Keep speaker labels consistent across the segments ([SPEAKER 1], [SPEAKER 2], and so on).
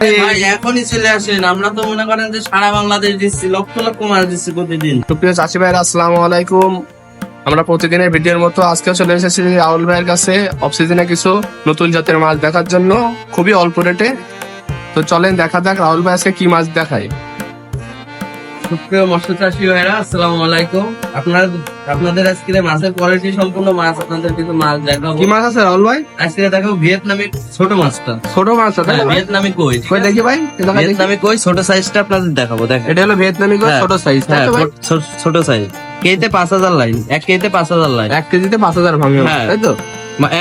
[SPEAKER 1] ভাই এখনই চলে আসেন, আমরা তো মনে করেন যে সারা বাংলাদেশ দিচ্ছি, লক্ষ লক্ষ মাছ দিচ্ছি প্রতিদিন।
[SPEAKER 2] সুপ্রিয় চাষি ভাইরা, আসসালামু আলাইকুম। আমরা প্রতিদিনের ভিডিওর মতো আজকেও চলে এসেছি রাহুল ভাইয়ের কাছে অফ সিজনে কিছু নতুন জাতের মাছ দেখার জন্য, খুবই অল্প রেটে। তো চলেন দেখা যাক রাহুল ভাই আজকে কি মাছ দেখায়।
[SPEAKER 1] সুপ্রিয় মৎস্য চাষী ভাইরা, আসসালামু আলাইকুম। আপনাদের আজকে মাছের কোয়ালিটি সম্পূর্ণ মাছ, আপনাদের কিছু মাছ দেখাবো।
[SPEAKER 2] কি মাছ আছে রাহুল ভাই?
[SPEAKER 1] আজকে দেখাবো ভিয়েতনামি ছোট মাছটা।
[SPEAKER 2] ছোট মাছ আছে?
[SPEAKER 1] ভিয়েতনামি কই,
[SPEAKER 2] কই দেখি ভাই,
[SPEAKER 1] ভিয়েতনামি কই ছোট সাইজটা আপনাদের দেখাবো। দেখেন,
[SPEAKER 2] এটা হলো ভিয়েতনামি কই ছোট সাইজ।
[SPEAKER 1] ছোট সাইজ, কেজিতে 5,000 লাইন, 1 কেজিতে 5,000 লাইন,
[SPEAKER 2] 1 কেজিতে 5,000 ভাঙবে, তাই তো?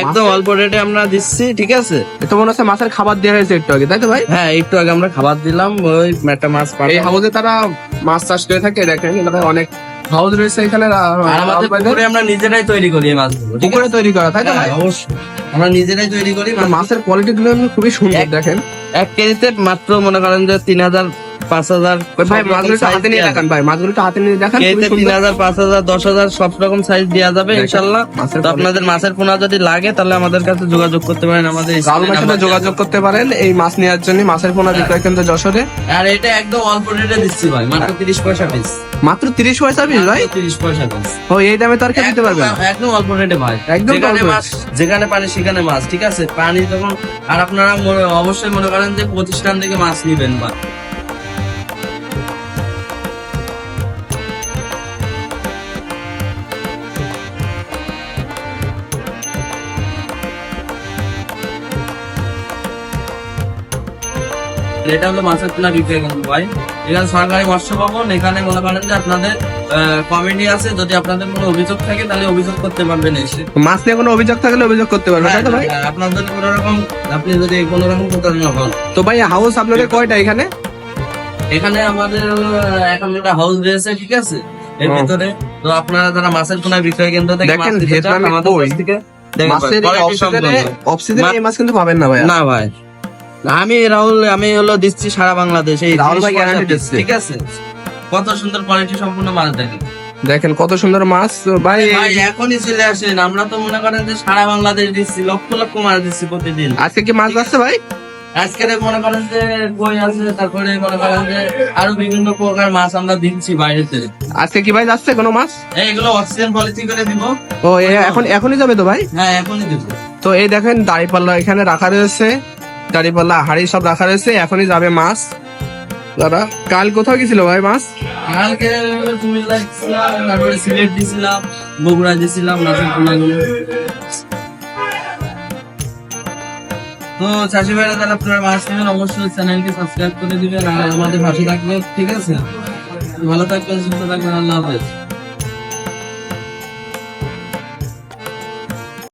[SPEAKER 1] একদম অল্প রেটে আমরা দিচ্ছি, ঠিক আছে?
[SPEAKER 2] এটা মনে হচ্ছে মাছের খাবার দেওয়া হয়েছে একটু আগে, তাই তো ভাই?
[SPEAKER 1] হ্যাঁ, একটু আগে আমরা খাবার দিলাম, ওই একটা মাছ
[SPEAKER 2] এই হাউসে তারা মাছ চাষ করে থাকে। দেখেন এলাকায় অনেক হাউস রয়েছে এখানে।
[SPEAKER 1] পুকুরে আমরা নিজেরাই তৈরি করি এই মাছগুলো, ঠিক
[SPEAKER 2] পুকুরে
[SPEAKER 1] আছে?
[SPEAKER 2] তৈরি করা, তাই তো ভাই?
[SPEAKER 1] অবশ্যই আমরা নিজেরাই তৈরি করি।
[SPEAKER 2] মাছের কোয়ালিটি গুলো খুবই সুন্দর। দেখেন
[SPEAKER 1] 1 কেজিতে মাত্র মনে করেন যে 3,000 5,000।
[SPEAKER 2] ভাই মাছগুলো হাতে নিয়ে দেখান, ভাই মাছগুলো হাতে নিয়ে দেখান।
[SPEAKER 1] কেজিতে 3,000 5,000 10,000 সব রকম সাইজ দেওয়া যাবে ইনশাআল্লাহ। তো আপনাদের মাছের পোনা যদি লাগে তাহলে আমাদের কাছে যোগাযোগ করতে পারেন, আমাদের
[SPEAKER 2] রাহুল ভাইয়ের সাথে যোগাযোগ করতে পারেন এই মাছ নেওয়ার জন্য। মাছের পোনা বিক্রয় কেন্দ্র যশোরে।
[SPEAKER 1] আর এটা একদম অল্প রেটে দিচ্ছি ভাই, মাত্র 30 পয়সা পিস।
[SPEAKER 2] মাত্র 30 পয়সা পিস ভাই?
[SPEAKER 1] 30 পয়সা পিস।
[SPEAKER 2] ও, এই দামে তো আর কেউ দিতে পারবে না।
[SPEAKER 1] একদম অল্প রেটে ভাই,
[SPEAKER 2] একদম
[SPEAKER 1] যেখানে
[SPEAKER 2] অল্প
[SPEAKER 1] মাছ, যেখানে পানি সেখানে মাছ, ঠিক আছে? পানি যখন, আর আপনারা অবশ্যই মনে করেন যে প্রতিষ্ঠান থেকে মাছ নিবেন বা এটা হলো মাছের পোনা বিক্রয় কেন্দ্র ভাই। এখানে সরকারি মৎস্য ভবন। এখানে মনে করেন যে আপনাদের কমিটি আছে, যদি আপনাদের কোনো অভিযোগ থাকে তাহলে অভিযোগ করতে পারবেন এসে।
[SPEAKER 2] মাছ নিয়ে কোনো অভিযোগ থাকলে অভিযোগ করতে পারবেন, তাই তো ভাই?
[SPEAKER 1] আপনার যদি কোনো রকম, আপনি যদি কোনো রকম প্রতারণা হন।
[SPEAKER 2] তো ভাই হাউস আপনাদের কয়টা এখানে?
[SPEAKER 1] এখানে আমাদের এখন একটা হাউস রয়েছে, ঠিক আছে, এর ভিতরে। তো আপনারা যারা মাছের পোনা বিক্রয় কেন্দ্র থেকে
[SPEAKER 2] দেখেন
[SPEAKER 1] মাছ নিতে চান,
[SPEAKER 2] ভিয়েতনামি
[SPEAKER 1] আমাদের
[SPEAKER 2] কই
[SPEAKER 1] কাছ থেকে দেখতে
[SPEAKER 2] মাছের
[SPEAKER 1] পারেন।
[SPEAKER 2] অফ সিজনে এই মাছ কিন্তু পাবেন না ভাই।
[SPEAKER 1] না ভাই, আমি হলো দিচ্ছি সারা বাংলাদেশ। এই
[SPEAKER 2] রাহুল ভাই
[SPEAKER 1] 30
[SPEAKER 2] গ্যারান্টি
[SPEAKER 1] পয়সা
[SPEAKER 2] দিচ্ছে।
[SPEAKER 1] ঠিক আছে? কত সুন্দর কোয়ালিটি সম্পূর্ণ মাছ দেখেন।
[SPEAKER 2] দেখেন কত সুন্দর মাছ ভাই।
[SPEAKER 1] ভাই এখনই চলে আসেন, আমরা তো মনে করেন যে সারা বাংলাদেশ দিচ্ছি, লক্ষ লক্ষ মাছ দিচ্ছি প্রতিদিন।
[SPEAKER 2] আজকে কি মাছ আসছে ভাই?
[SPEAKER 1] আজকে মনে করেন যে কই আছে, তারপরে মনে করেন যে আরো বিভিন্ন প্রকার মাছ আমরা দিচ্ছি বাইরেতে।
[SPEAKER 2] আজকে কি ভাই যাচ্ছে কোনো মাছ?
[SPEAKER 1] এইগুলো অক্সিজেন পলিসি করে দিব।
[SPEAKER 2] ও, এখনই যাবে তো ভাই?
[SPEAKER 1] হ্যাঁ, এখনই দিব।
[SPEAKER 2] তো এই দেখেন দাড়িপাল্লা এখানে রাখা রয়েছে, দাড়িপাল্লা হাড়ি সব রাখা রয়েছে, এখনই যাবে মাছ। দাদা কাল কোথাও গেছিল ভাই মাছ?
[SPEAKER 1] কালকে কুমিল্লা দিছিলাম, তারপরে সিলেট দিছিলাম, বগুড়া দিছিলাম মাছের পোনাগুলো। তো চাষি ভাইরা যারা আপনারা মাছ নেবেন অবশ্যই চ্যানেলকে সাবস্ক্রাইব করে দিবেন আর আমাদের পাশে থাকবেন, ঠিক আছে? ভালো থাকবেন, সুস্থ থাকবেন, আল্লাহ হাফেজ।